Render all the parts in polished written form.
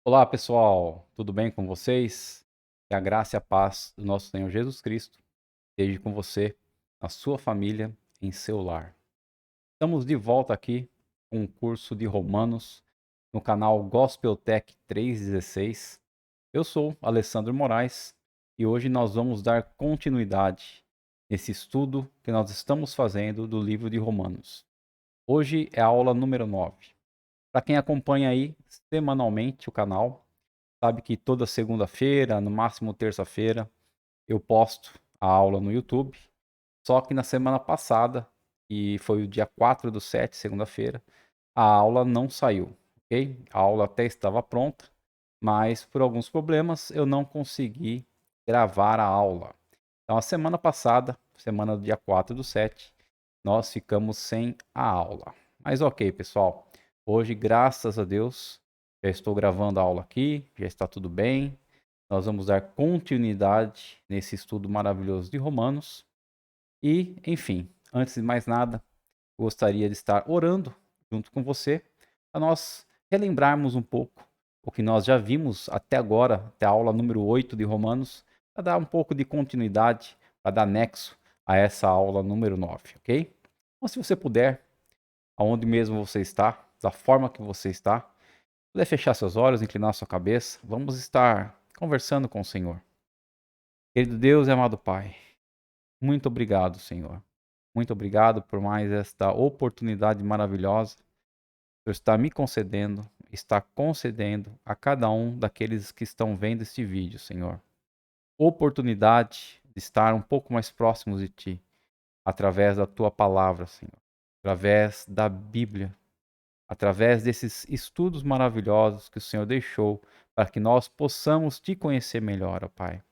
Olá, pessoal, tudo bem com vocês? Que a graça e a paz do nosso Senhor Jesus Cristo esteja com você, na sua família, em seu lar. Estamos de volta aqui com um curso de Romanos no canal Gospel Tech 316. Eu sou Alessandro Moraes e hoje nós vamos dar continuidade nesse estudo que nós estamos fazendo do livro de Romanos. Hoje é a aula número 9. Para quem acompanha aí semanalmente o canal, sabe que toda segunda-feira, no máximo terça-feira, eu posto a aula no YouTube. Só que na semana passada, e foi o dia 4/7, segunda-feira, a aula não saiu, ok? A aula até estava pronta, mas por alguns problemas eu não consegui gravar a aula. Então, a semana passada, semana do dia 4/7, nós ficamos sem a aula. Mas ok, pessoal. Hoje, graças a Deus, já estou gravando a aula aqui, já está tudo bem. Nós vamos dar continuidade nesse estudo maravilhoso de Romanos. E, enfim, antes de mais nada, gostaria de estar orando junto com você, para nós relembrarmos um pouco o que nós já vimos até agora, até a aula número 8 de Romanos, para dar um pouco de continuidade, para dar nexo a essa aula número 9, ok? Então, se você puder, aonde mesmo você está, da forma que você está, puder fechar seus olhos, inclinar sua cabeça, vamos estar conversando com o Senhor. Querido Deus e amado Pai, muito obrigado, Senhor. Muito obrigado por mais esta oportunidade maravilhosa que o Senhor está me concedendo, está concedendo a cada um daqueles que estão vendo este vídeo, Senhor. Oportunidade de estar um pouco mais próximos de Ti, através da Tua palavra, Senhor. Através da Bíblia, através desses estudos maravilhosos que o Senhor deixou para que nós possamos Te conhecer melhor, ó Pai.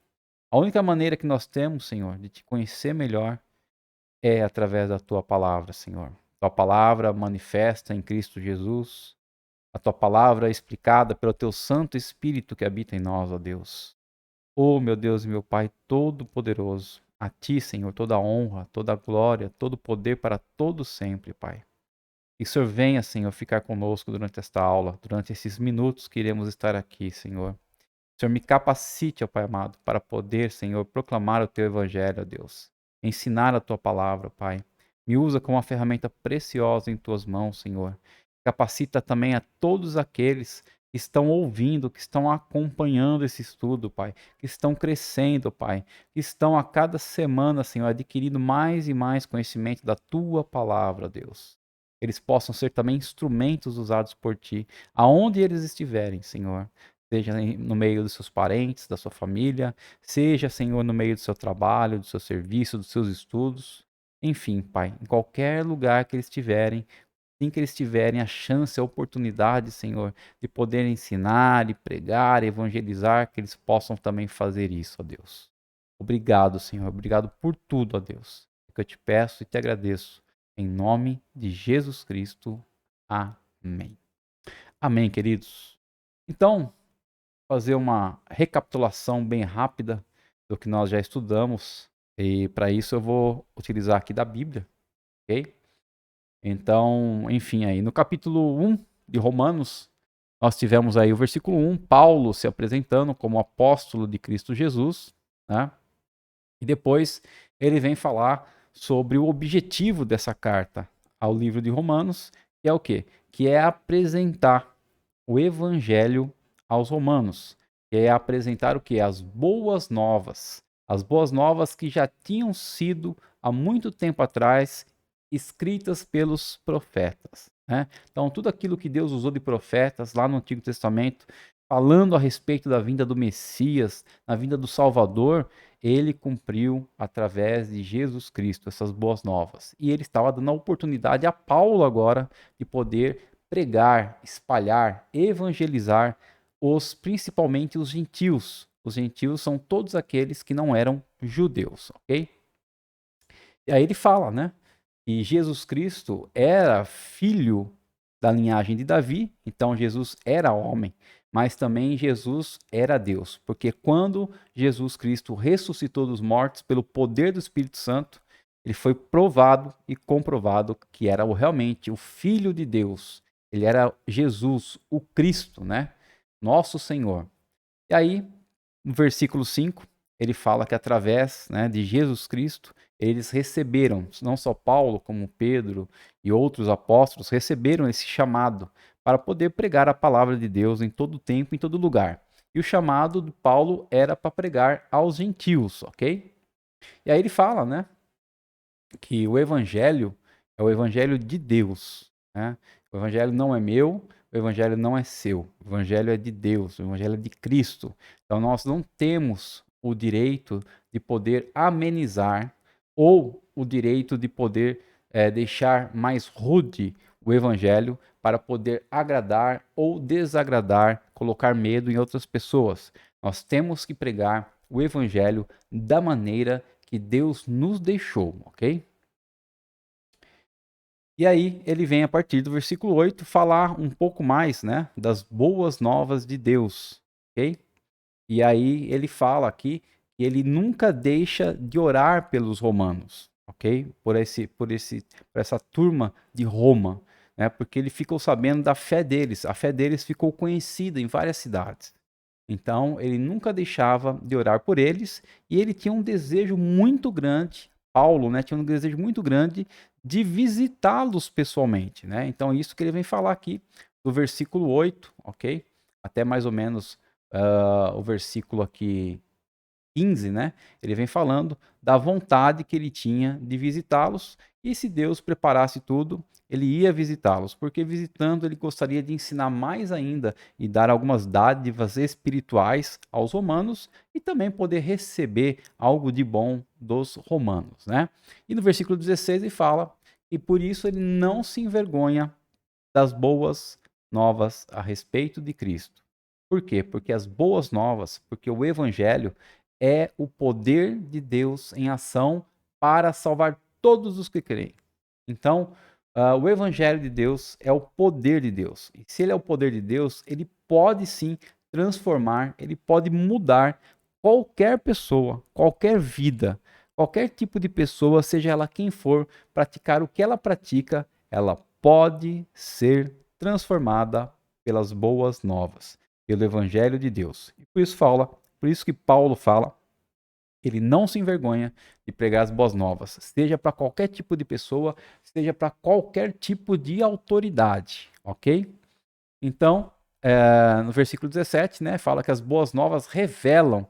A única maneira que nós temos, Senhor, de Te conhecer melhor é através da Tua palavra, Senhor. Tua palavra manifesta em Cristo Jesus, a Tua palavra é explicada pelo Teu Santo Espírito que habita em nós, ó Deus. Oh, meu Deus e meu Pai Todo-Poderoso, a Ti, Senhor, toda a honra, toda a glória, todo o poder para todo sempre, Pai. Que o Senhor venha, Senhor, ficar conosco durante esta aula, durante esses minutos que iremos estar aqui, Senhor. Senhor, me capacite, ó Pai amado, para poder, Senhor, proclamar o Teu Evangelho, ó Deus. Ensinar a Tua palavra, Pai. Me usa como uma ferramenta preciosa em Tuas mãos, Senhor. Capacita também a todos aqueles que estão ouvindo, que estão acompanhando esse estudo, Pai. Que estão crescendo, Pai. Que estão a cada semana, Senhor, adquirindo mais e mais conhecimento da Tua palavra, ó Deus. Eles possam ser também instrumentos usados por Ti, aonde eles estiverem, Senhor, seja no meio dos seus parentes, da sua família, seja, Senhor, no meio do seu trabalho, do seu serviço, dos seus estudos. Enfim, Pai, em qualquer lugar que eles estiverem, assim que eles tiverem a chance, a oportunidade, Senhor, de poder ensinar e pregar, evangelizar, que eles possam também fazer isso, ó Deus. Obrigado, Senhor. Obrigado por tudo, ó Deus. É que eu te peço e te agradeço. Em nome de Jesus Cristo. Amém. Amém, queridos. Então, fazer uma recapitulação bem rápida do que nós já estudamos. E para isso eu vou utilizar aqui da Bíblia, ok? Então, enfim, aí no capítulo 1 de Romanos, nós tivemos aí o versículo 1, Paulo se apresentando como apóstolo de Cristo Jesus, né? E depois ele vem falar sobre o objetivo dessa carta ao livro de Romanos, que é o quê? Que é apresentar o evangelho aos romanos, que é apresentar o quê? As boas novas. As boas novas que já tinham sido há muito tempo atrás escritas pelos profetas, né? Então, tudo aquilo que Deus usou de profetas lá no Antigo Testamento, falando a respeito da vinda do Messias, na vinda do Salvador, ele cumpriu através de Jesus Cristo essas boas novas. E ele estava dando a oportunidade a Paulo agora de poder pregar, espalhar, evangelizar principalmente os gentios. Os gentios são todos aqueles que não eram judeus, ok? E aí ele fala, né? E Jesus Cristo era filho da linhagem de Davi, então Jesus era homem, mas também Jesus era Deus, porque quando Jesus Cristo ressuscitou dos mortos pelo poder do Espírito Santo, ele foi provado e comprovado que era realmente o Filho de Deus. Ele era Jesus, o Cristo, né? nosso Senhor. E aí, no versículo 5, ele fala que através, né, de Jesus Cristo, eles receberam, não só Paulo, como Pedro e outros apóstolos, receberam esse chamado para poder pregar a palavra de Deus em todo tempo, em todo lugar. E o chamado de Paulo era para pregar aos gentios, ok? E aí ele fala, né, que o evangelho é o evangelho de Deus, né? O evangelho não é meu, o evangelho não é seu, o evangelho é de Deus, o evangelho é de Cristo. Então nós não temos o direito de poder amenizar ou o direito de poder deixar mais rude o evangelho para poder agradar ou desagradar, colocar medo em outras pessoas. Nós temos que pregar o evangelho da maneira que Deus nos deixou, ok? E aí ele vem a partir do versículo 8 falar um pouco mais, né, das boas novas de Deus, ok? E aí ele fala aqui que ele nunca deixa de orar pelos romanos, ok? Por essa turma de Roma, né? Porque ele ficou sabendo da fé deles, a fé deles ficou conhecida em várias cidades. Então, ele nunca deixava de orar por eles e ele tinha um desejo muito grande, Paulo, né, tinha um desejo muito grande de visitá-los pessoalmente, né? Então, isso que ele vem falar aqui do versículo 8, ok? Até mais ou menos o versículo aqui 15, né? Ele vem falando da vontade que ele tinha de visitá-los e se Deus preparasse tudo, ele ia visitá-los, porque visitando ele gostaria de ensinar mais ainda e dar algumas dádivas espirituais aos romanos e também poder receber algo de bom dos romanos, né? E no versículo 16 ele fala e por isso ele não se envergonha das boas novas a respeito de Cristo. Por quê? Porque as boas novas, porque o evangelho é o poder de Deus em ação para salvar todos os que creem. Então, o evangelho de Deus é o poder de Deus. E se ele é o poder de Deus, ele pode sim transformar, ele pode mudar qualquer pessoa, qualquer vida, qualquer tipo de pessoa, seja ela quem for, praticar o que ela pratica, ela pode ser transformada pelas boas novas, pelo evangelho de Deus. E por isso que Paulo fala, ele não se envergonha de pregar as boas novas, seja para qualquer tipo de pessoa, seja para qualquer tipo de autoridade, ok? Então, no versículo 17, né, fala que as boas novas revelam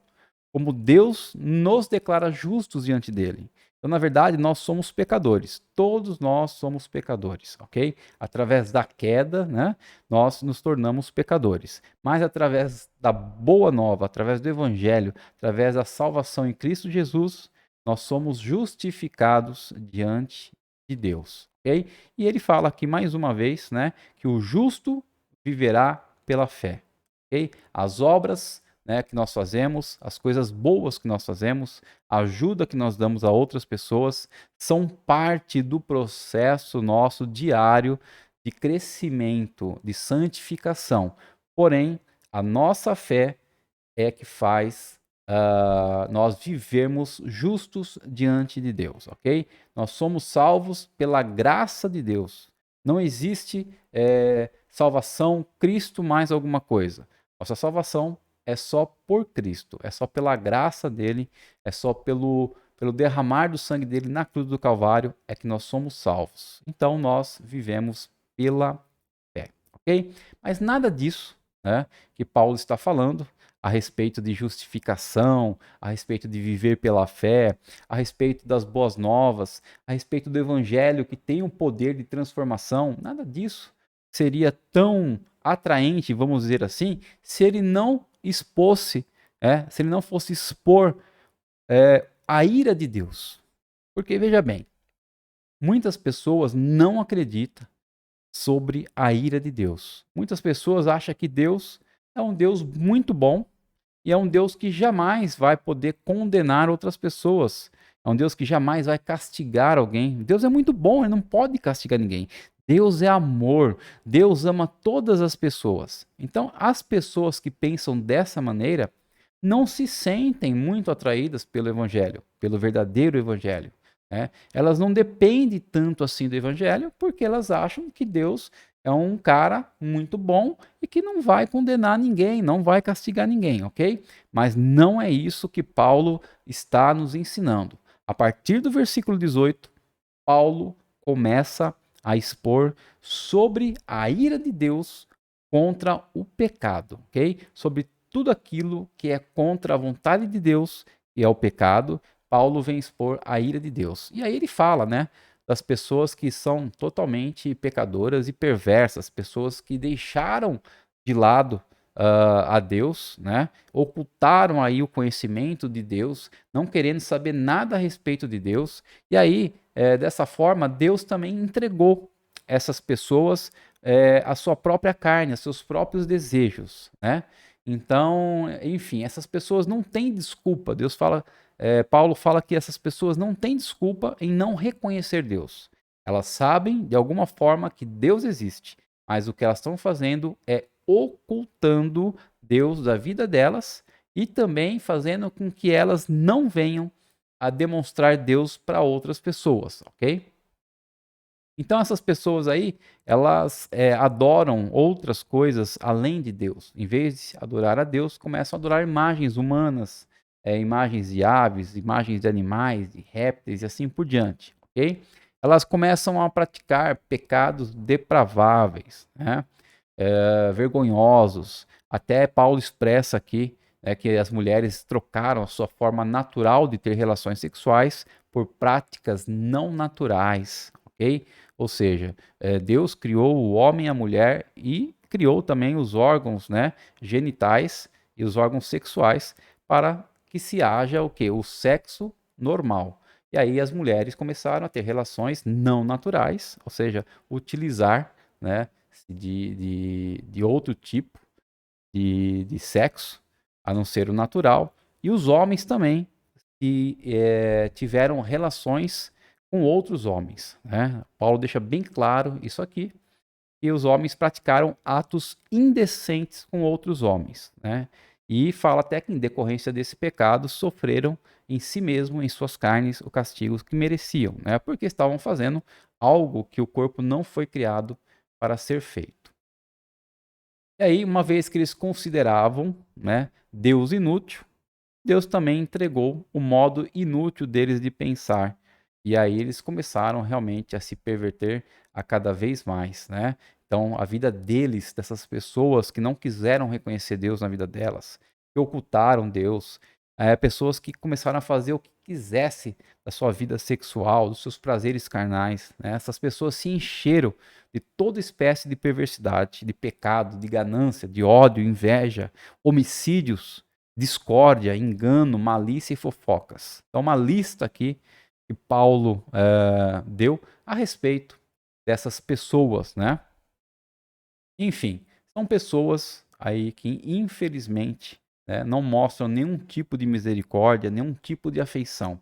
como Deus nos declara justos diante dele. Então, na verdade, nós somos pecadores. Todos nós somos pecadores, ok? Através da queda, né, nós nos tornamos pecadores. Mas através da boa nova, através do evangelho, através da salvação em Cristo Jesus, nós somos justificados diante de Deus, ok? E ele fala aqui mais uma vez, né, que o justo viverá pela fé, ok? As obras, né, que nós fazemos, as coisas boas que nós fazemos, a ajuda que nós damos a outras pessoas, são parte do processo nosso diário de crescimento, de santificação. Porém, a nossa fé é que faz nós vivermos justos diante de Deus, ok? Nós somos salvos pela graça de Deus. Não existe salvação, Cristo mais alguma coisa. Nossa salvação é só por Cristo, é só pela graça dele, é só pelo derramar do sangue dele na cruz do Calvário é que nós somos salvos. Então nós vivemos pela fé, ok? Mas nada disso, né, que Paulo está falando a respeito de justificação, a respeito de viver pela fé, a respeito das boas novas, a respeito do evangelho que tem um poder de transformação, nada disso seria tão atraente, vamos dizer assim, se ele não expôsse, se ele não fosse expor a ira de Deus. Porque veja bem, muitas pessoas não acreditam sobre a ira de Deus. Muitas pessoas acham que Deus é um Deus muito bom e é um Deus que jamais vai poder condenar outras pessoas. É um Deus que jamais vai castigar alguém. Deus é muito bom, ele não pode castigar ninguém. Deus é amor, Deus ama todas as pessoas. Então, as pessoas que pensam dessa maneira não se sentem muito atraídas pelo Evangelho, pelo verdadeiro Evangelho. Elas não dependem tanto assim do Evangelho porque elas acham que Deus é um cara muito bom e que não vai condenar ninguém, não vai castigar ninguém, ok? Mas não é isso que Paulo está nos ensinando. A partir do versículo 18, Paulo começa a expor sobre a ira de Deus contra o pecado, ok? Sobre tudo aquilo que é contra a vontade de Deus e é o pecado, Paulo vem expor a ira de Deus. E aí ele fala, né, das pessoas que são totalmente pecadoras e perversas, pessoas que deixaram de lado a Deus, né? Ocultaram aí o conhecimento de Deus, não querendo saber nada a respeito de Deus. E aí, dessa forma, Deus também entregou essas pessoas a sua própria carne, a seus próprios desejos, né? Então, enfim, essas pessoas não têm desculpa. Deus fala, Paulo fala que essas pessoas não têm desculpa em não reconhecer Deus. Elas sabem de alguma forma que Deus existe, mas o que elas estão fazendo é ocultando Deus da vida delas e também fazendo com que elas não venham a demonstrar Deus para outras pessoas, ok? Então essas pessoas aí, elas adoram outras coisas além de Deus. Em vez de adorar a Deus, começam a adorar imagens humanas, imagens de aves, imagens de animais, de répteis e assim por diante, ok? Elas começam a praticar pecados depraváveis, né? Vergonhosos. Até Paulo expressa aqui, que as mulheres trocaram a sua forma natural de ter relações sexuais por práticas não naturais, ok? Ou seja, Deus criou o homem e a mulher e criou também os órgãos, né, genitais e os órgãos sexuais para que se haja o que? O sexo normal. E aí as mulheres começaram a ter relações não naturais, ou seja, utilizar, né, de outro tipo de sexo, a não ser o natural, e os homens também, que tiveram relações com outros homens. Né? Paulo deixa bem claro isso aqui, que os homens praticaram atos indecentes com outros homens. Né? E fala até que, em decorrência desse pecado, sofreram em si mesmo, em suas carnes, o castigo que mereciam, né? Porque estavam fazendo algo que o corpo não foi criado para ser feito. E aí, uma vez que eles consideravam, né, Deus inútil, Deus também entregou o modo inútil deles de pensar. E aí eles começaram realmente a se perverter a cada vez mais, né? Então, a vida deles, dessas pessoas que não quiseram reconhecer Deus na vida delas, que ocultaram Deus, pessoas que começaram a fazer o que quisesse da sua vida sexual, dos seus prazeres carnais, né? Essas pessoas se encheram de toda espécie de perversidade, de pecado, de ganância, de ódio, inveja, homicídios, discórdia, engano, malícia e fofocas. Então, uma lista aqui que Paulo deu a respeito dessas pessoas, né? Enfim, são pessoas aí que, infelizmente, né, não mostram nenhum tipo de misericórdia, nenhum tipo de afeição.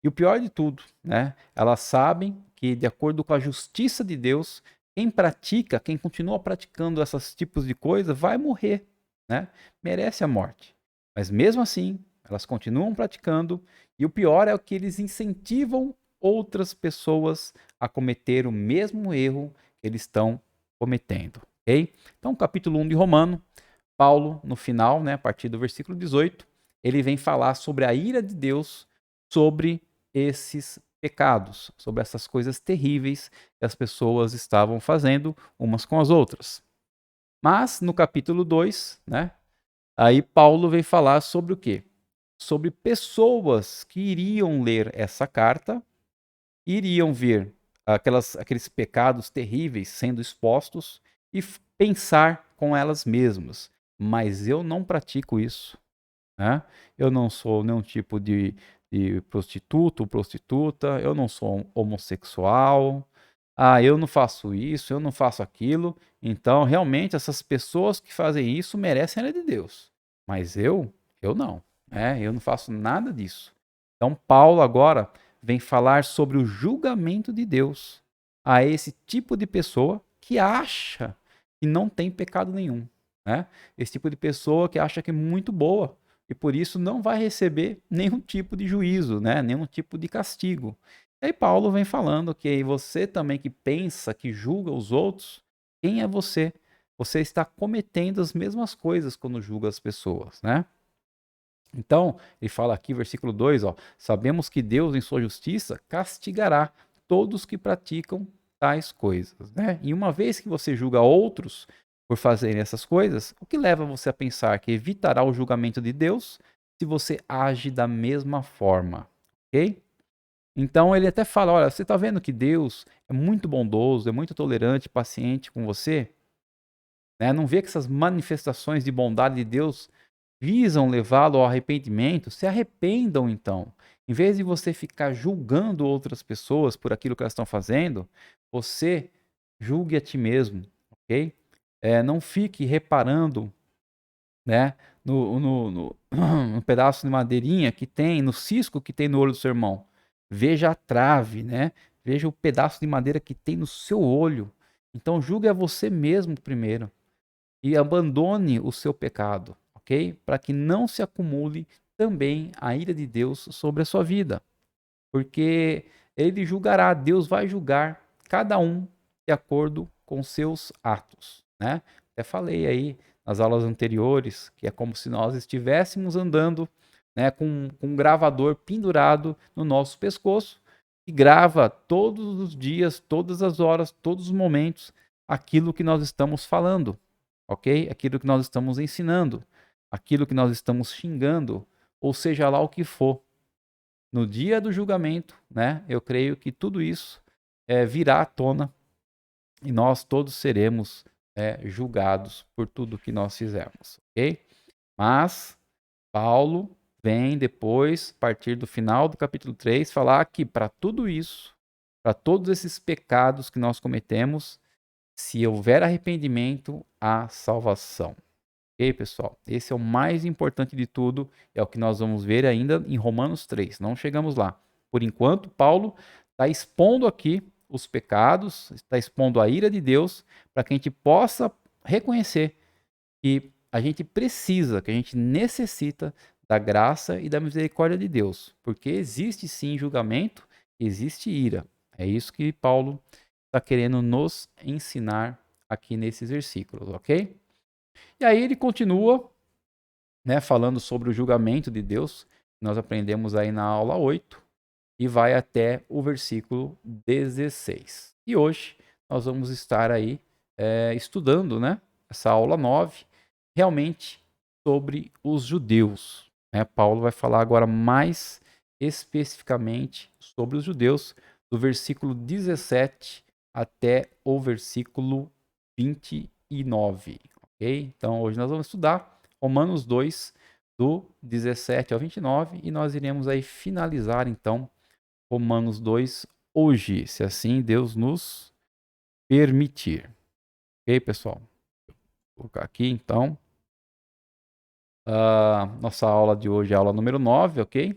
E o pior de tudo, né? Elas sabem que, de acordo com a justiça de Deus, quem pratica, quem continua praticando esses tipos de coisa, vai morrer, né? Merece a morte. Mas mesmo assim, elas continuam praticando, e o pior é o que eles incentivam outras pessoas a cometer o mesmo erro que eles estão cometendo, ok? Então, capítulo 1 de Romano, Paulo, no final, né, a partir do versículo 18, ele vem falar sobre a ira de Deus sobre esses pecados, sobre essas coisas terríveis que as pessoas estavam fazendo umas com as outras. Mas no capítulo 2, né, aí Paulo vem falar sobre o quê? Sobre pessoas que iriam ler essa carta, iriam ver aqueles pecados terríveis sendo expostos e pensar com elas mesmas. Mas eu não pratico isso, né? Eu não sou nenhum tipo de prostituto ou prostituta, eu não sou homossexual, eu não faço isso, eu não faço aquilo. Então, realmente, essas pessoas que fazem isso merecem a ira de Deus. Mas eu não, né? Eu não faço nada disso. Então, Paulo agora vem falar sobre o julgamento de Deus a esse tipo de pessoa que acha que não tem pecado nenhum, né? Esse tipo de pessoa que acha que é muito boa e por isso não vai receber nenhum tipo de juízo, né? Nenhum tipo de castigo. E aí Paulo vem falando que você também que pensa, que julga os outros, quem é você? Você está cometendo as mesmas coisas quando julga as pessoas, né? Então, ele fala aqui, versículo 2, ó, sabemos que Deus, em sua justiça, castigará todos que praticam tais coisas, né? E uma vez que você julga outros por fazerem essas coisas, o que leva você a pensar que evitará o julgamento de Deus se você age da mesma forma, ok? Então ele até fala, olha, você está vendo que Deus é muito bondoso, é muito tolerante, paciente com você, né? Não vê que essas manifestações de bondade de Deus visam levá-lo ao arrependimento? Se arrependam então. Em vez de você ficar julgando outras pessoas por aquilo que elas estão fazendo, você julgue a ti mesmo, ok? Não fique reparando, né, no pedaço de madeirinha que tem, no cisco que tem no olho do seu irmão. Veja a trave, né? Veja o pedaço de madeira que tem no seu olho. Então julgue a você mesmo primeiro e abandone o seu pecado, ok? Para que não se acumule também a ira de Deus sobre a sua vida, porque ele julgará, Deus vai julgar cada um de acordo com seus atos, né? Até falei aí nas aulas anteriores que é como se nós estivéssemos andando, né, com um gravador pendurado no nosso pescoço e grava todos os dias, todas as horas, todos os momentos aquilo que nós estamos falando, ok? Aquilo que nós estamos ensinando, aquilo que nós estamos xingando, ou seja lá o que for. No dia do julgamento, né? Eu creio que tudo isso virá à tona e nós todos seremos julgados por tudo que nós fizermos, ok? Mas Paulo vem depois, a partir do final do capítulo 3, falar que para tudo isso, para todos esses pecados que nós cometemos, se houver arrependimento, há salvação. Ok, pessoal? Esse é o mais importante de tudo, é o que nós vamos ver ainda em Romanos 3. Não chegamos lá. Por enquanto, Paulo está expondo aqui os pecados, está expondo a ira de Deus, para que a gente possa reconhecer que a gente precisa, que a gente necessita da graça e da misericórdia de Deus, porque existe sim julgamento, existe ira. É isso que Paulo está querendo nos ensinar aqui nesses versículos, ok? E aí ele continua, né, falando sobre o julgamento de Deus, que nós aprendemos aí na aula 8, e vai até o versículo 16. E hoje nós vamos estar aí estudando, né, essa aula 9, realmente sobre os judeus, né? Paulo vai falar agora mais especificamente sobre os judeus, do versículo 17 até o versículo 29, ok? Então hoje nós vamos estudar Romanos 2, do 17 ao 29, e nós iremos aí finalizar então Romanos 2 hoje, se assim Deus nos permitir. Ok, pessoal? Vou colocar aqui então. Nossa aula de hoje é a aula número 9, ok?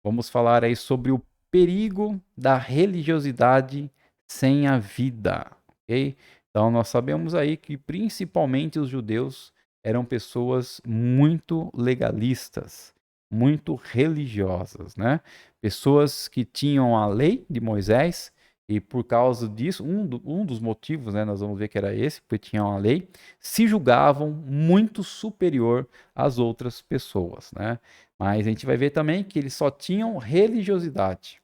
Vamos falar aí sobre o perigo da religiosidade sem a vida, ok? Então nós sabemos aí que principalmente os judeus eram pessoas muito legalistas, muito religiosas, né? Pessoas que tinham a lei de Moisés e por causa disso, um dos motivos, né, nós vamos ver que era esse, porque tinham a lei, se julgavam muito superior às outras pessoas, né? Mas a gente vai ver também que eles só tinham religiosidade,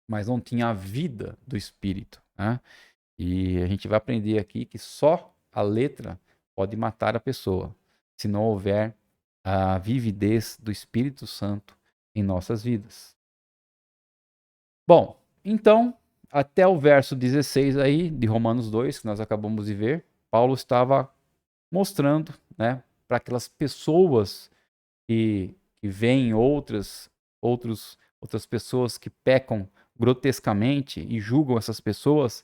mas não tinha a vida do espírito, né? E a gente vai aprender aqui que só a letra pode matar a pessoa, se não houver a vividez do Espírito Santo em nossas vidas. Bom, então, até o verso 16 aí de Romanos 2, que nós acabamos de ver, Paulo estava mostrando, né, para aquelas pessoas que veem outras pessoas que pecam grotescamente e julgam essas pessoas,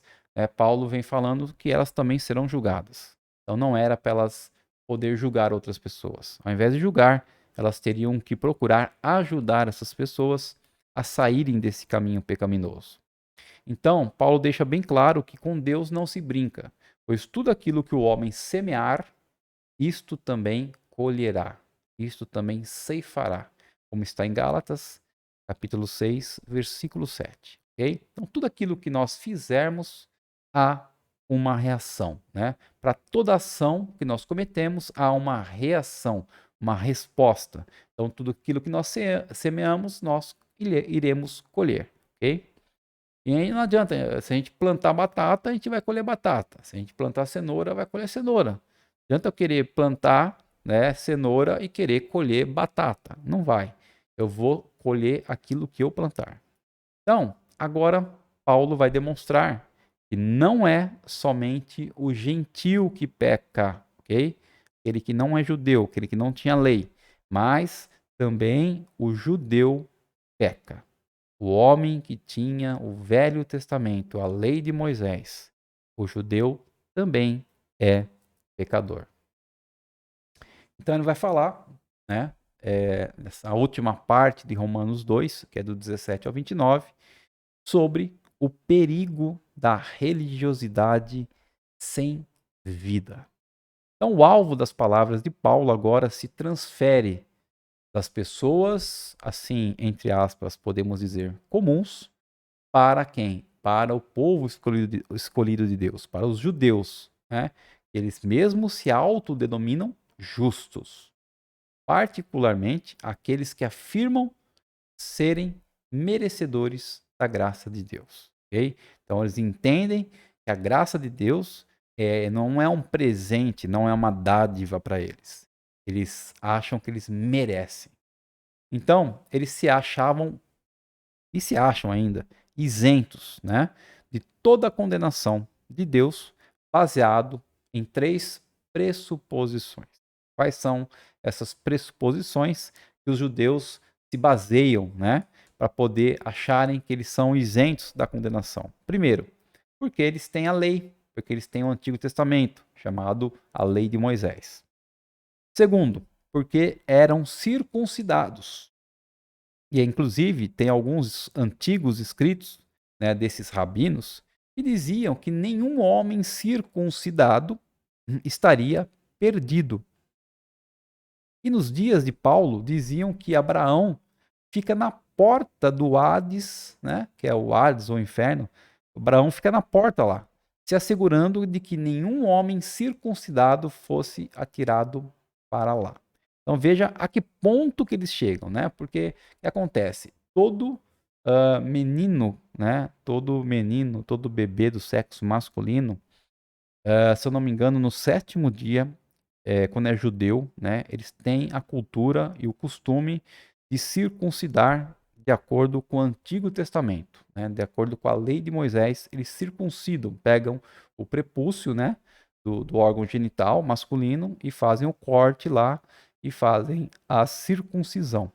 Paulo vem falando que elas também serão julgadas. Então não era para elas poder julgar outras pessoas. Ao invés de julgar, elas teriam que procurar ajudar essas pessoas a saírem desse caminho pecaminoso. Então, Paulo deixa bem claro que com Deus não se brinca, pois tudo aquilo que o homem semear, isto também colherá, isto também ceifará, como está em Gálatas, capítulo 6, versículo 7. Okay? Então, tudo aquilo que nós fizermos, há uma reação, né? Para toda ação que nós cometemos, há uma reação, uma resposta. Então, tudo aquilo que nós semeamos, nós iremos colher, ok? E aí não adianta, se a gente plantar batata, a gente vai colher batata. Se a gente plantar cenoura, vai colher cenoura. Não adianta eu querer plantar, né, cenoura e querer colher batata. Não vai. Eu vou colher aquilo que eu plantar. Então, agora Paulo vai demonstrar que não é somente o gentil que peca, ok? Aquele que não é judeu, aquele que não tinha lei, mas também o judeu peca. O homem que tinha o Velho Testamento, a lei de Moisés, o judeu também é pecador. Então ele vai falar, né, nessa última parte de Romanos 2, que é do 17 ao 29, sobre o perigo da religiosidade sem vida. Então o alvo das palavras de Paulo agora se transfere das pessoas, assim, entre aspas, podemos dizer, comuns, para quem? Para o povo escolhido de Deus, para os judeus, né? Eles mesmos se autodenominam justos, particularmente aqueles que afirmam serem merecedores da graça de Deus, ok? Então eles entendem que a graça de Deus não é um presente, não é uma dádiva para eles. Eles acham que eles merecem. Então, eles se achavam e se acham ainda isentos, né, de toda a condenação de Deus, baseado em 3 pressuposições. Quais são essas pressuposições que os judeus se baseiam, né, para poder acharem que eles são isentos da condenação? Primeiro, porque eles têm a lei, porque eles têm o Antigo Testamento, chamado a Lei de Moisés. Segundo, porque eram circuncidados. E inclusive tem alguns antigos escritos, né, desses rabinos que diziam que nenhum homem circuncidado estaria perdido. E nos dias de Paulo diziam que Abraão fica na porta do Hades, né, que é o Hades ou o inferno. Abraão fica na porta lá, se assegurando de que nenhum homem circuncidado fosse atirado para lá. Então veja a que ponto que eles chegam, né? Porque o que acontece? Todo menino, né? Todo menino, todo bebê do sexo masculino, se eu não me engano, no 7º dia, quando é judeu, né? Eles têm a cultura e o costume de circuncidar de acordo com o Antigo Testamento, né? De acordo com a lei de Moisés, eles circuncidam, pegam o prepúcio, né? Do órgão genital masculino e fazem o corte lá e fazem a circuncisão.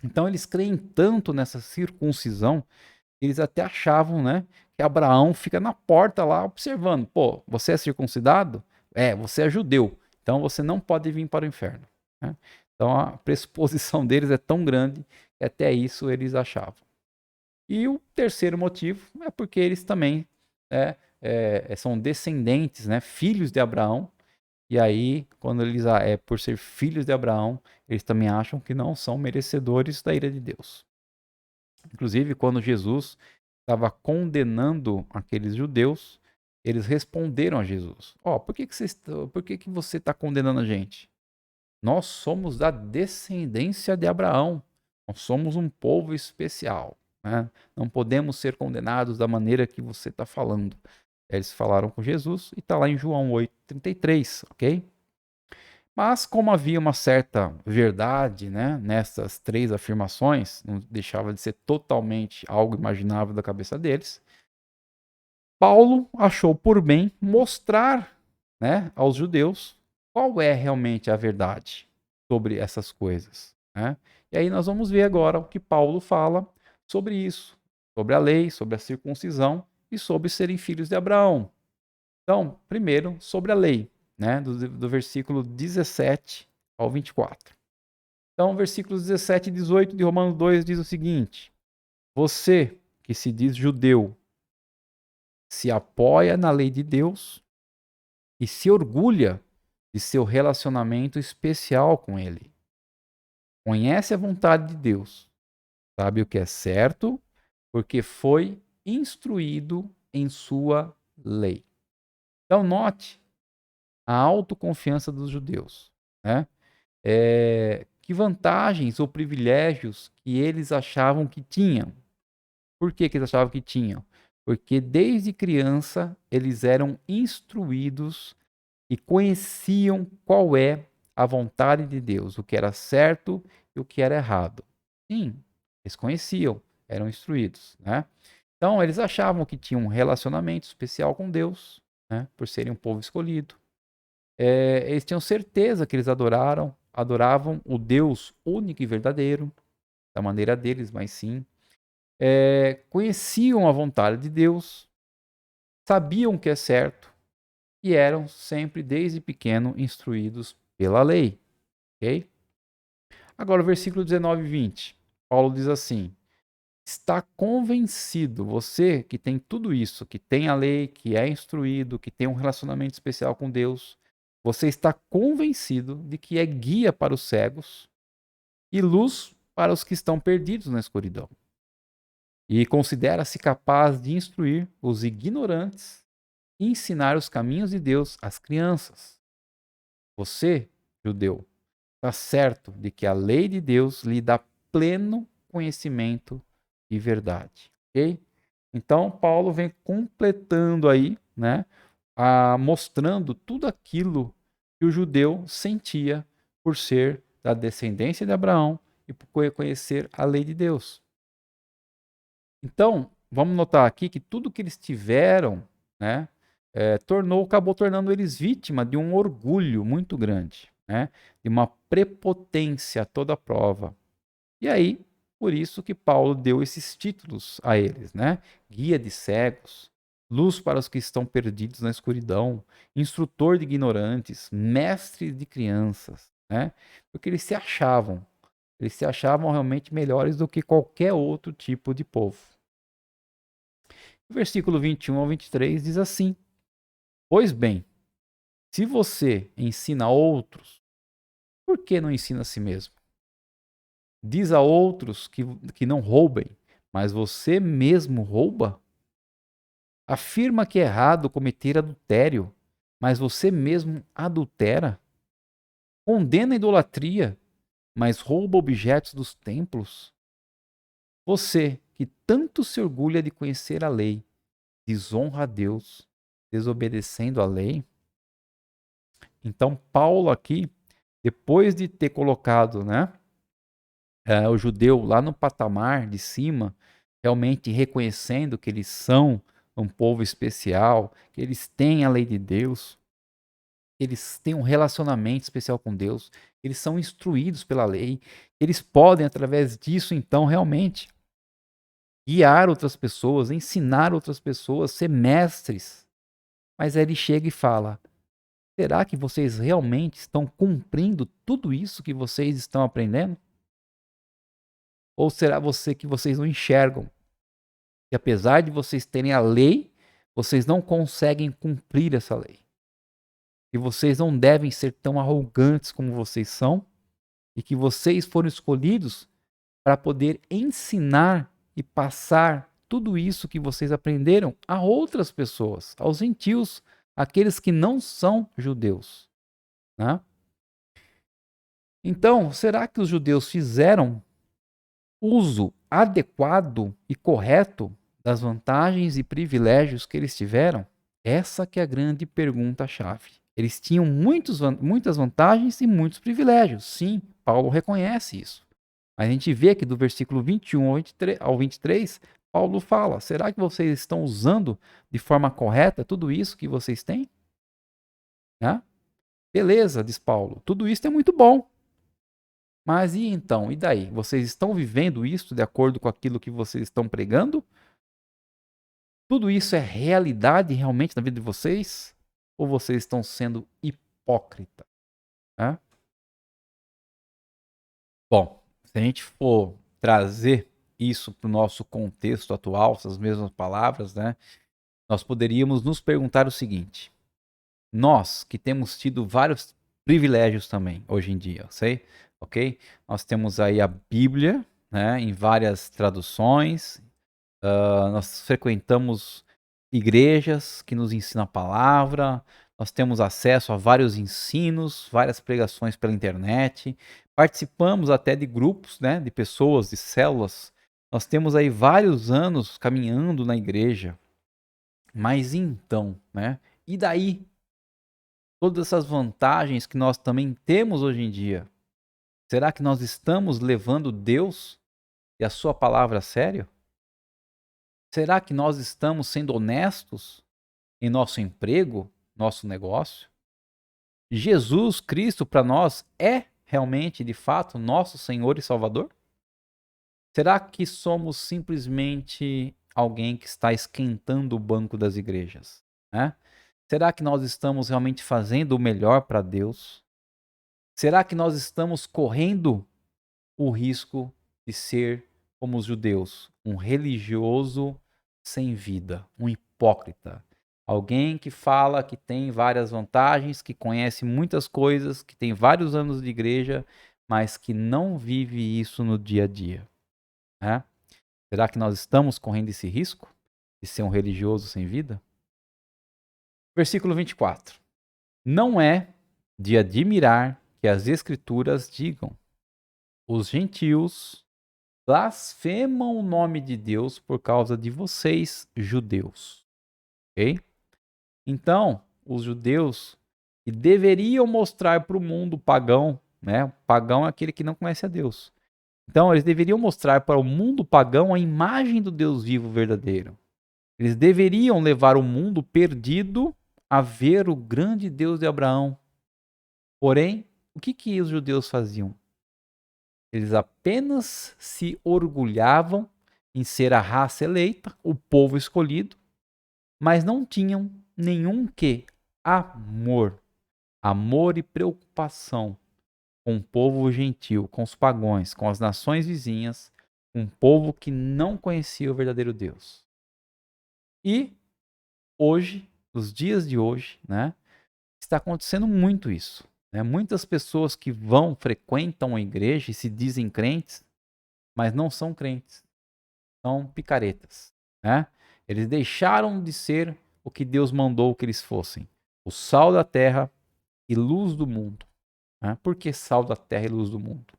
Então eles creem tanto nessa circuncisão, eles até achavam, né, que Abraão fica na porta lá observando. Pô, você é circuncidado? É, você é judeu. Então você não pode vir para o inferno, né? Então a pressuposição deles é tão grande que até isso eles achavam. E o terceiro motivo é porque eles também são descendentes, né, filhos de Abraão. E aí, quando eles, por ser filhos de Abraão, eles também acham que não são merecedores da ira de Deus. Inclusive, quando Jesus estava condenando aqueles judeus, eles responderam a Jesus: Ó, por que que você está condenando a gente? Nós somos da descendência de Abraão. Nós somos um povo especial, né? Não podemos ser condenados da maneira que você está falando. Eles falaram com Jesus e está lá em João 8,33, ok? Mas como havia uma certa verdade, né, nessas 3 afirmações, não deixava de ser totalmente algo imaginável da cabeça deles, Paulo achou por bem mostrar, né, aos judeus qual é realmente a verdade sobre essas coisas, né? E aí nós vamos ver agora o que Paulo fala sobre isso, sobre a lei, sobre a circuncisão e sobre serem filhos de Abraão. Então, primeiro, sobre a lei, né, do versículo 17 ao 24. Então, versículos 17 e 18 de Romanos 2 diz o seguinte: Você que se diz judeu, se apoia na lei de Deus e se orgulha de seu relacionamento especial com ele. Conhece a vontade de Deus, sabe o que é certo, porque foi instruído em sua lei. Então, note a autoconfiança dos judeus, né? Que vantagens ou privilégios que eles achavam que tinham. Por que eles achavam que tinham? Porque desde criança eles eram instruídos e conheciam qual é a vontade de Deus, o que era certo e o que era errado. Sim, eles conheciam, eram instruídos, né? Então eles achavam que tinham um relacionamento especial com Deus, né? Por serem um povo escolhido. Eles tinham certeza que eles adoravam o Deus único e verdadeiro, da maneira deles, mas sim. Conheciam a vontade de Deus, sabiam o que é certo e eram sempre, desde pequeno, instruídos pela lei. Ok? Agora, o versículo 19 e 20. Paulo diz assim: está convencido, você que tem tudo isso, que tem a lei, que é instruído, que tem um relacionamento especial com Deus, você está convencido de que é guia para os cegos e luz para os que estão perdidos na escuridão. E considera-se capaz de instruir os ignorantes e ensinar os caminhos de Deus às crianças. Você, judeu, está certo de que a lei de Deus lhe dá pleno conhecimento e verdade. Ok? Então, Paulo vem completando aí, né, mostrando tudo aquilo que o judeu sentia por ser da descendência de Abraão e por conhecer a lei de Deus. Então, vamos notar aqui que tudo que eles tiveram, né, acabou tornando eles vítima de um orgulho muito grande, né, de uma prepotência a toda prova. E aí, por isso que Paulo deu esses títulos a eles, né? Guia de cegos, luz para os que estão perdidos na escuridão, instrutor de ignorantes, mestre de crianças, né? Porque eles se achavam realmente melhores do que qualquer outro tipo de povo. O versículo 21 ao 23 diz assim: pois bem, se você ensina outros, por que não ensina a si mesmo? Diz a outros que não roubem, mas você mesmo rouba? Afirma que é errado cometer adultério, mas você mesmo adultera? Condena a idolatria, mas rouba objetos dos templos? Você, que tanto se orgulha de conhecer a lei, desonra a Deus, desobedecendo a lei? Então, Paulo aqui, depois de ter colocado, né, o judeu lá no patamar de cima, realmente reconhecendo que eles são um povo especial, que eles têm a lei de Deus, que eles têm um relacionamento especial com Deus, eles são instruídos pela lei, eles podem, através disso, então, realmente guiar outras pessoas, ensinar outras pessoas, ser mestres. Mas aí ele chega e fala: será que vocês realmente estão cumprindo tudo isso que vocês estão aprendendo? Ou será que vocês não enxergam que apesar de vocês terem a lei, vocês não conseguem cumprir essa lei? Que vocês não devem ser tão arrogantes como vocês são e que vocês foram escolhidos para poder ensinar e passar tudo isso que vocês aprenderam a outras pessoas, aos gentios, aqueles que não são judeus, né? Então, será que os judeus fizeram uso adequado e correto das vantagens e privilégios que eles tiveram? Essa que é a grande pergunta-chave. Eles tinham muitas vantagens e muitos privilégios. Sim, Paulo reconhece isso. Mas a gente vê que do versículo 21 ao 23, Paulo fala: será que vocês estão usando de forma correta tudo isso que vocês têm? Né? Beleza, diz Paulo, tudo isso é muito bom. Mas e então? E daí? Vocês estão vivendo isso de acordo com aquilo que vocês estão pregando? Tudo isso é realidade realmente na vida de vocês? Ou vocês estão sendo hipócritas? Né? Bom, se a gente for trazer isso para o nosso contexto atual, essas mesmas palavras, né? Nós poderíamos nos perguntar o seguinte: nós que temos tido vários privilégios também hoje em dia, sei? Ok? Nós temos aí a Bíblia, né? Em várias traduções. Nós frequentamos igrejas que nos ensinam a palavra, nós temos acesso a vários ensinos, várias pregações pela internet, participamos até de grupos, né, de pessoas, de células. Nós temos aí vários anos caminhando na igreja. Mas então, né? E daí? Todas essas vantagens que nós também temos hoje em dia, será que nós estamos levando Deus e a sua palavra a sério? Será que nós estamos sendo honestos em nosso emprego, nosso negócio? Jesus Cristo para nós é realmente, de fato, nosso Senhor e Salvador? Será que somos simplesmente alguém que está esquentando o banco das igrejas, né? Será que nós estamos realmente fazendo o melhor para Deus? Será que nós estamos correndo o risco de ser como os judeus, um religioso sem vida, um hipócrita? Alguém que fala que tem várias vantagens, que conhece muitas coisas, que tem vários anos de igreja, mas que não vive isso no dia a dia, né? Será que nós estamos correndo esse risco de ser um religioso sem vida? Versículo 24. Não é de admirar que as Escrituras digam: os gentios blasfemam o nome de Deus por causa de vocês, judeus. Ok? Então, os judeus que deveriam mostrar para o mundo pagão, né? O pagão é aquele que não conhece a Deus. Então, eles deveriam mostrar para o mundo pagão a imagem do Deus vivo verdadeiro. Eles deveriam levar o mundo perdido a ver o grande Deus de Abraão. Porém, o que os judeus faziam? Eles apenas se orgulhavam em ser a raça eleita, o povo escolhido, mas não tinham nenhum que amor, amor e preocupação com o povo gentil, com os pagãos, com as nações vizinhas, um povo que não conhecia o verdadeiro Deus. E hoje, nos dias de hoje, né, está acontecendo muito isso. Né? Muitas pessoas que frequentam a igreja e se dizem crentes, mas não são crentes, são picaretas. Né? Eles deixaram de ser o que Deus mandou que eles fossem: o sal da terra e luz do mundo. Né? Por que sal da terra e luz do mundo?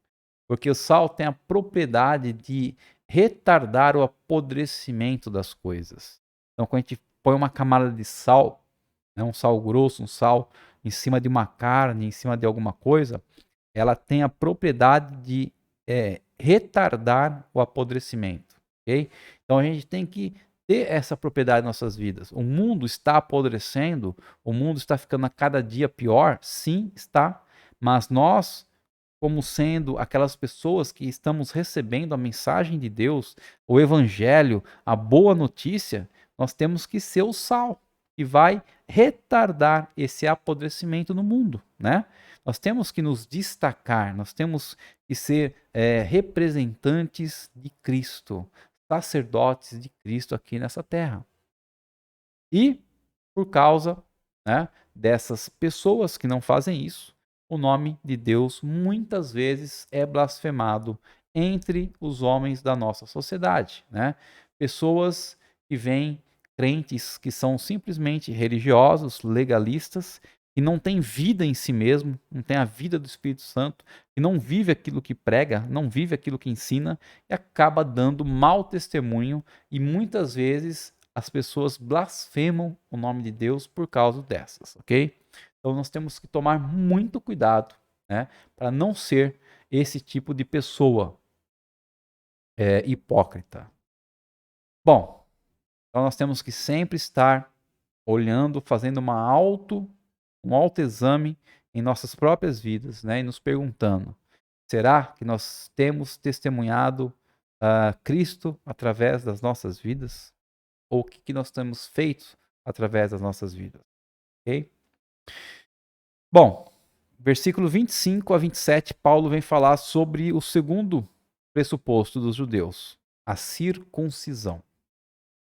Porque o sal tem a propriedade de retardar o apodrecimento das coisas. Então, quando a gente põe uma camada de sal, né, um sal grosso, um sal em cima de uma carne, em cima de alguma coisa, ela tem a propriedade de retardar o apodrecimento. Okay? Então a gente tem que ter essa propriedade em nossas vidas. O mundo está apodrecendo, o mundo está ficando a cada dia pior, sim, está, mas nós, como sendo aquelas pessoas que estamos recebendo a mensagem de Deus, o evangelho, a boa notícia, nós temos que ser o sal que vai retardar esse apodrecimento no mundo, né? Nós temos que nos destacar, nós temos que ser representantes de Cristo, sacerdotes de Cristo aqui nessa terra. E por causa, né, dessas pessoas que não fazem isso, o nome de Deus muitas vezes é blasfemado entre os homens da nossa sociedade, né? Pessoas que veem crentes que são simplesmente religiosos, legalistas, que não têm vida em si mesmo, não tem a vida do Espírito Santo, que não vive aquilo que prega, não vive aquilo que ensina e acaba dando mau testemunho e muitas vezes as pessoas blasfemam o nome de Deus por causa dessas, ok? Então nós temos que tomar muito cuidado, né, para não ser esse tipo de pessoa hipócrita. Bom, então nós temos que sempre estar olhando, fazendo um autoexame em nossas próprias vidas, né, e nos perguntando: será que nós temos testemunhado Cristo através das nossas vidas? Ou o que nós temos feito através das nossas vidas? Ok? Bom, versículo 25 a 27, Paulo vem falar sobre o segundo pressuposto dos judeus, a circuncisão.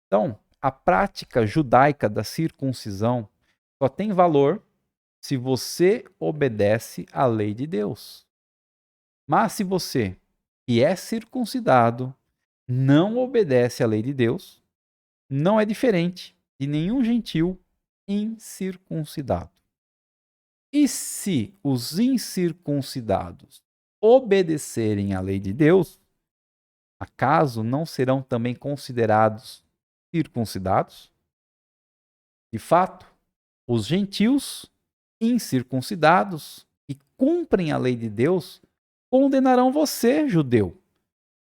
Então, a prática judaica da circuncisão só tem valor se você obedece à lei de Deus. Mas se você, que é circuncidado, não obedece à lei de Deus, não é diferente de nenhum gentil incircuncidado. E se os incircuncidados obedecerem à lei de Deus, acaso não serão também considerados circuncidados? De fato, os gentios incircuncidados que cumprem a lei de Deus condenarão você, judeu,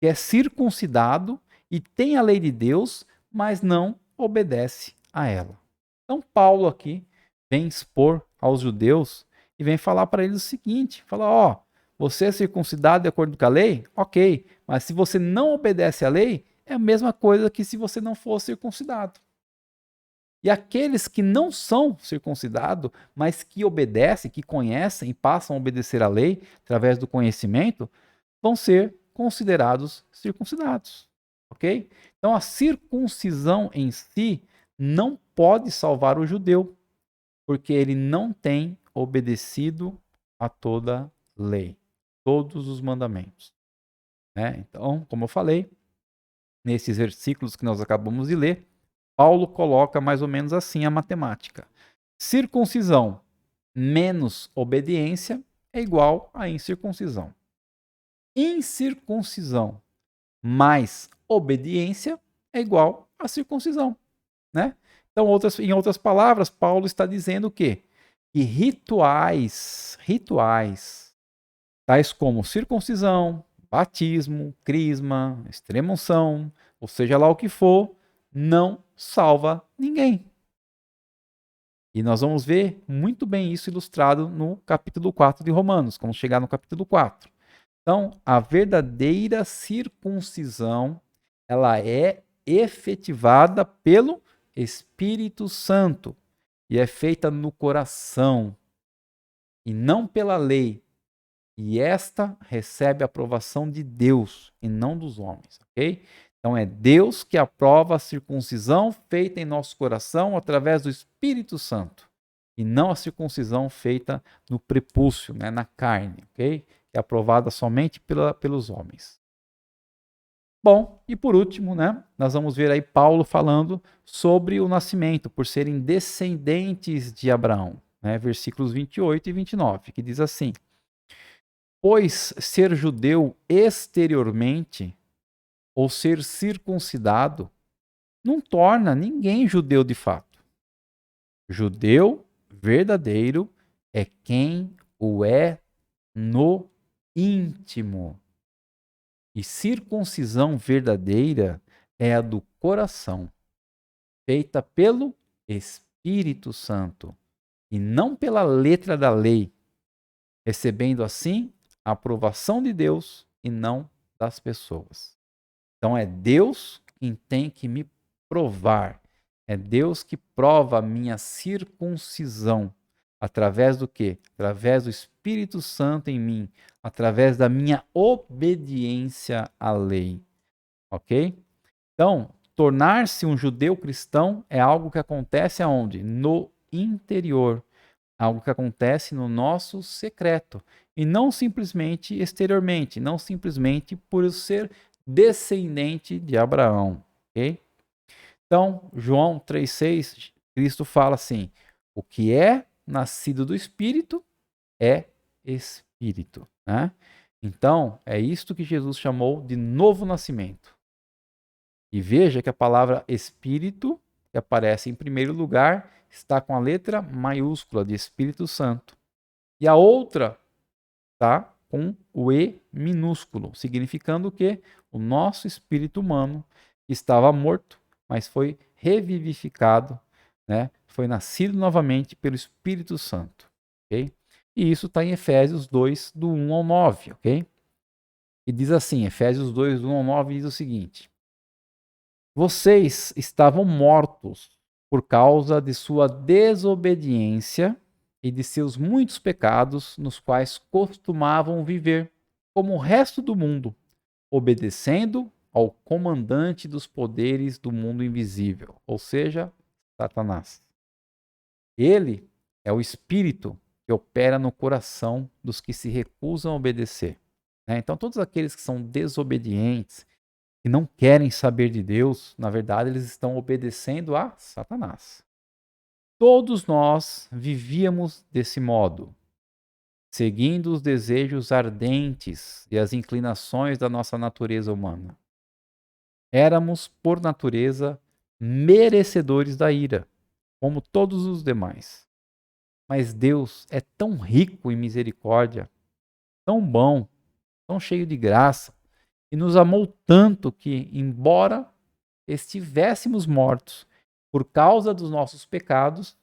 que é circuncidado e tem a lei de Deus, mas não obedece a ela. Então, Paulo aqui vem expor aos judeus e vem falar para eles o seguinte: fala, ó, você é circuncidado de acordo com a lei? Ok, mas se você não obedece à lei, é a mesma coisa que se você não fosse circuncidado. E aqueles que não são circuncidados, mas que obedecem, que conhecem e passam a obedecer à lei através do conhecimento, vão ser considerados circuncidados, ok? Então a circuncisão em si não pode salvar o judeu, porque ele não tem obedecido a toda lei, todos os mandamentos, né? Então, como eu falei, nesses versículos que nós acabamos de ler, Paulo coloca mais ou menos assim a matemática. Circuncisão menos obediência é igual a incircuncisão. Incircuncisão mais obediência é igual a circuncisão, né? Então, em outras palavras, Paulo está dizendo o quê? Que rituais, tais como circuncisão, batismo, crisma, extrema-unção, ou seja lá o que for, não salva ninguém. E nós vamos ver muito bem isso ilustrado no capítulo 4 de Romanos, quando chegar no capítulo 4. Então, a verdadeira circuncisão, ela é efetivada pelo Espírito Santo e é feita no coração e não pela lei. E esta recebe a aprovação de Deus e não dos homens, ok? Então é Deus que aprova a circuncisão feita em nosso coração através do Espírito Santo e não a circuncisão feita no prepúcio, né, na carne, ok? É aprovada somente pelos homens. Bom, e por último, né, nós vamos ver aí Paulo falando sobre o nascimento, por serem descendentes de Abraão, né, versículos 28 e 29, que diz assim: pois ser judeu exteriormente ou ser circuncidado não torna ninguém judeu de fato. Judeu verdadeiro é quem o é no íntimo. E circuncisão verdadeira é a do coração, feita pelo Espírito Santo e não pela letra da lei, recebendo assim a aprovação de Deus e não das pessoas. Então é Deus quem tem que me provar. É Deus que prova a minha circuncisão. Através do quê? Através do Espírito Santo em mim. Através da minha obediência à lei. Ok? Então, tornar-se um judeu cristão é algo que acontece aonde? No interior. Algo que acontece no nosso secreto. E não simplesmente exteriormente. Não simplesmente por ser descendente de Abraão, ok? Então, João 3,6, Cristo fala assim: o que é nascido do Espírito é Espírito, né? Então, é isto que Jesus chamou de novo nascimento. E veja que a palavra Espírito, que aparece em primeiro lugar, está com a letra maiúscula de Espírito Santo. E a outra está com o E minúsculo, significando que o nosso espírito humano estava morto, mas foi revivificado, né? Foi nascido novamente pelo Espírito Santo, ok? E isso está em Efésios 2, do 1 ao 9, ok? E diz assim, Efésios 2, do 1 ao 9, diz o seguinte: vocês estavam mortos por causa de sua desobediência e de seus muitos pecados, nos quais costumavam viver, como o resto do mundo, obedecendo ao comandante dos poderes do mundo invisível, ou seja, Satanás. Ele é o espírito que opera no coração dos que se recusam a obedecer, né? Então, todos aqueles que são desobedientes, que não querem saber de Deus, na verdade, eles estão obedecendo a Satanás. Todos nós vivíamos desse modo, seguindo os desejos ardentes e as inclinações da nossa natureza humana. Éramos, por natureza, merecedores da ira, como todos os demais. Mas Deus é tão rico em misericórdia, tão bom, tão cheio de graça, e nos amou tanto que, embora estivéssemos mortos por causa dos nossos pecados,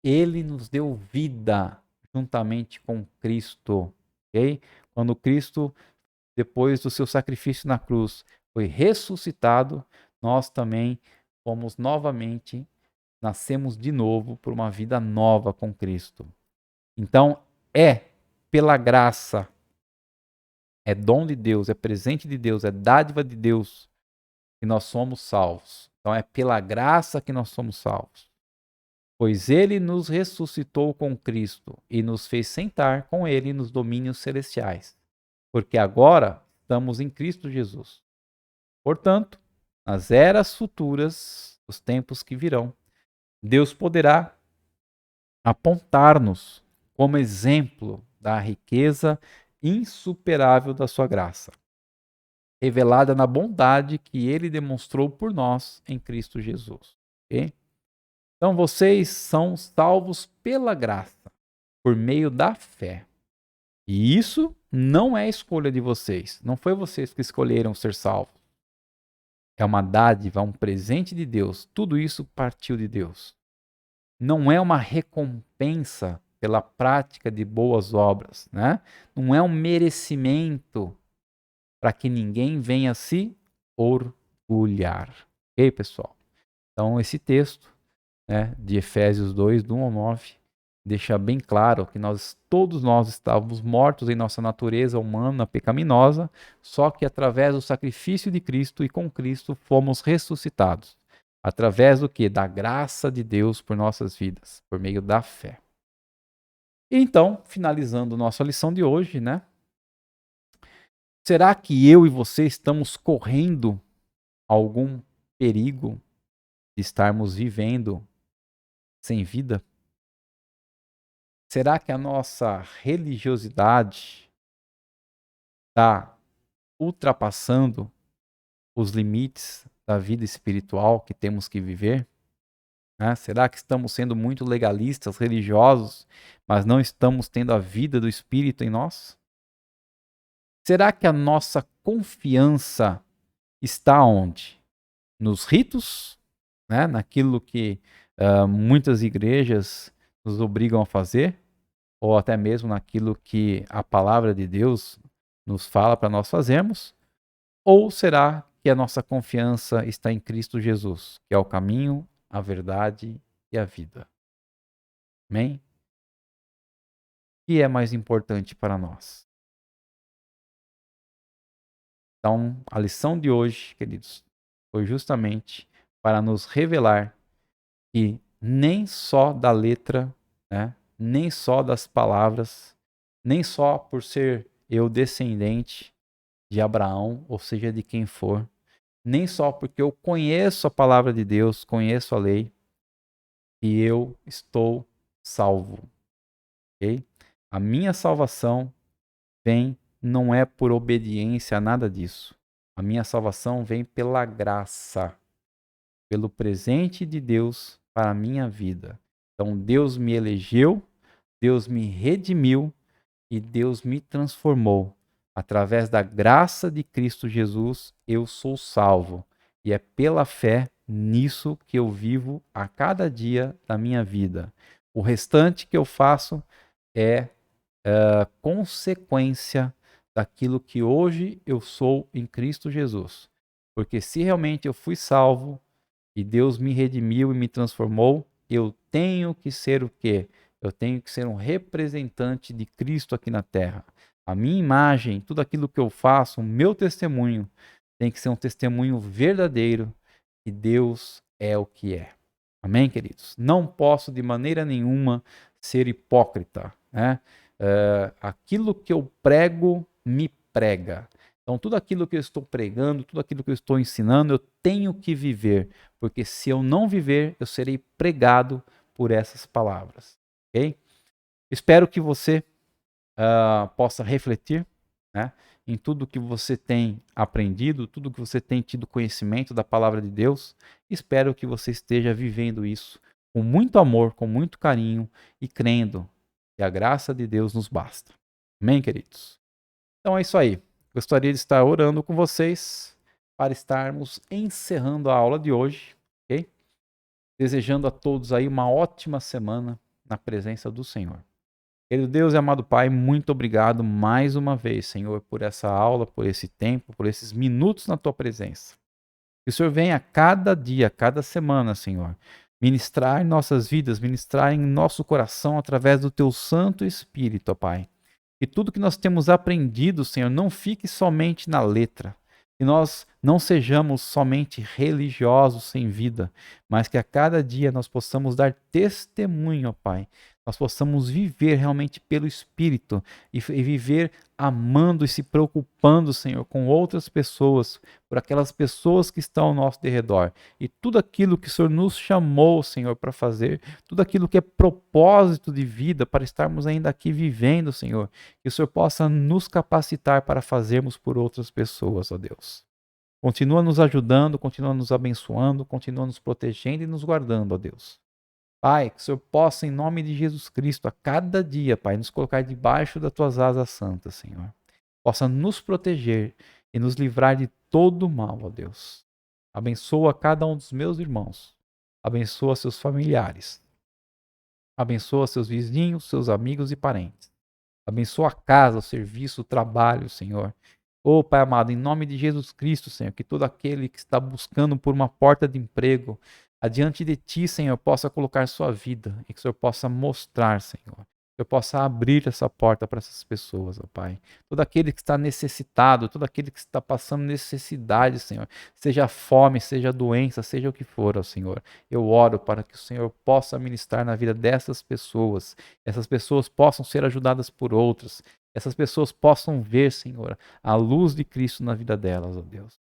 Ele nos deu vida juntamente com Cristo. Okay? Quando Cristo, depois do seu sacrifício na cruz, foi ressuscitado, nós também fomos novamente, nascemos de novo por uma vida nova com Cristo. Então, é pela graça, é dom de Deus, é presente de Deus, é dádiva de Deus que nós somos salvos. Então, é pela graça que nós somos salvos. Pois ele nos ressuscitou com Cristo e nos fez sentar com ele nos domínios celestiais. Porque agora estamos em Cristo Jesus. Portanto, nas eras futuras, os tempos que virão, Deus poderá apontar-nos como exemplo da riqueza insuperável da sua graça, revelada na bondade que ele demonstrou por nós em Cristo Jesus. Okay? Então vocês são salvos pela graça, por meio da fé. E isso não é escolha de vocês. Não foi vocês que escolheram ser salvos. É uma dádiva, um presente de Deus. Tudo isso partiu de Deus. Não é uma recompensa pela prática de boas obras, né? Não é um merecimento para que ninguém venha se orgulhar. Ok, pessoal? Então, esse texto, né, de Efésios 2, do 1 ao 9, deixa bem claro que todos nós estávamos mortos em nossa natureza humana pecaminosa, só que através do sacrifício de Cristo e com Cristo fomos ressuscitados. Através do quê? Da graça de Deus por nossas vidas, por meio da fé. Então, finalizando nossa lição de hoje, né? Será que eu e você estamos correndo algum perigo de estarmos vivendo sem vida? Será que a nossa religiosidade está ultrapassando os limites da vida espiritual que temos que viver? Né? Será que estamos sendo muito legalistas, religiosos, mas não estamos tendo a vida do Espírito em nós? Será que a nossa confiança está onde? Nos ritos, né? Naquilo que muitas igrejas nos obrigam a fazer? Ou até mesmo naquilo que a palavra de Deus nos fala para nós fazermos? Ou será que a nossa confiança está em Cristo Jesus, que é o caminho, a verdade e a vida? Amém? O que é mais importante para nós? Então, a lição de hoje, queridos, foi justamente para nos revelar que nem só da letra, né, nem só das palavras, nem só por ser eu descendente de Abraão, ou seja, de quem for, nem só porque eu conheço a palavra de Deus, conheço a lei, e eu estou salvo. Okay? A minha salvação vem, não é por obediência a nada disso. A minha salvação vem pela graça, pelo presente de Deus para a minha vida. Então Deus me elegeu, Deus me redimiu e Deus me transformou. Através da graça de Cristo Jesus, eu sou salvo. E é pela fé nisso que eu vivo a cada dia da minha vida. O restante que eu faço é consequência daquilo que hoje eu sou em Cristo Jesus. Porque se realmente eu fui salvo e Deus me redimiu e me transformou, eu tenho que ser o quê? Eu tenho que ser um representante de Cristo aqui na terra. A minha imagem, tudo aquilo que eu faço, o meu testemunho, tem que ser um testemunho verdadeiro que Deus é o que é. Amém, queridos? Não posso de maneira nenhuma ser hipócrita, né? Aquilo que eu prego me prega. Então, tudo aquilo que eu estou pregando, tudo aquilo que eu estou ensinando, eu tenho que viver, porque se eu não viver, eu serei pregado por essas palavras, ok? Espero que você possa refletir, né, em tudo que você tem aprendido, tudo que você tem tido conhecimento da palavra de Deus. Espero que você esteja vivendo isso com muito amor, com muito carinho e crendo que a graça de Deus nos basta. Amém, queridos? Então é isso aí. Gostaria de estar orando com vocês para estarmos encerrando a aula de hoje, ok? Desejando a todos aí uma ótima semana na presença do Senhor. Querido Deus e amado Pai, muito obrigado mais uma vez, Senhor, por essa aula, por esse tempo, por esses minutos na Tua presença. Que o Senhor venha a cada dia, a cada semana, Senhor, ministrar em nossas vidas, ministrar em nosso coração através do Teu Santo Espírito, ó Pai. E tudo que nós temos aprendido, Senhor, não fique somente na letra. Que nós não sejamos somente religiosos sem vida, mas que a cada dia nós possamos dar testemunho, ó Pai. Nós possamos viver realmente pelo Espírito e viver amando e se preocupando, Senhor, com outras pessoas, por aquelas pessoas que estão ao nosso derredor. E tudo aquilo que o Senhor nos chamou, Senhor, para fazer, tudo aquilo que é propósito de vida para estarmos ainda aqui vivendo, Senhor, que o Senhor possa nos capacitar para fazermos por outras pessoas, ó Deus. Continua nos ajudando, continua nos abençoando, continua nos protegendo e nos guardando, ó Deus. Pai, que o Senhor possa, em nome de Jesus Cristo, a cada dia, Pai, nos colocar debaixo das tuas asas santas, Senhor. Possa nos proteger e nos livrar de todo o mal, ó Deus. Abençoa cada um dos meus irmãos. Abençoa seus familiares. Abençoa seus vizinhos, seus amigos e parentes. Abençoa a casa, o serviço, o trabalho, Senhor. Ô Pai amado, em nome de Jesus Cristo, Senhor, que todo aquele que está buscando por uma porta de emprego, adiante de Ti, Senhor, possa colocar sua vida e que o Senhor possa mostrar, Senhor. Que eu possa abrir essa porta para essas pessoas, ó Pai. Todo aquele que está necessitado, todo aquele que está passando necessidade, Senhor, seja fome, seja doença, seja o que for, ó Senhor. Eu oro para que o Senhor possa ministrar na vida dessas pessoas. Essas pessoas possam ser ajudadas por outras. Essas pessoas possam ver, Senhor, a luz de Cristo na vida delas, ó Deus.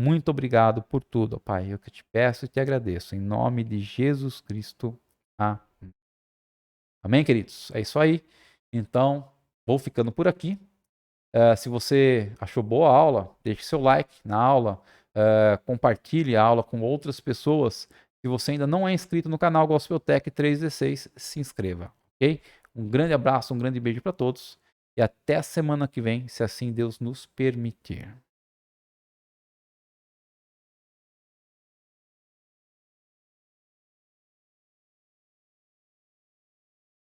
Muito obrigado por tudo, ó Pai. Eu que te peço e te agradeço. Em nome de Jesus Cristo. Amém. Amém, queridos? É isso aí. Então, vou ficando por aqui. Se você achou boa a aula, deixe seu like na aula. Compartilhe a aula com outras pessoas. Se você ainda não é inscrito no canal Gospel Tech 316, se inscreva, ok? Um grande abraço, um grande beijo para todos. E até a semana que vem, se assim Deus nos permitir.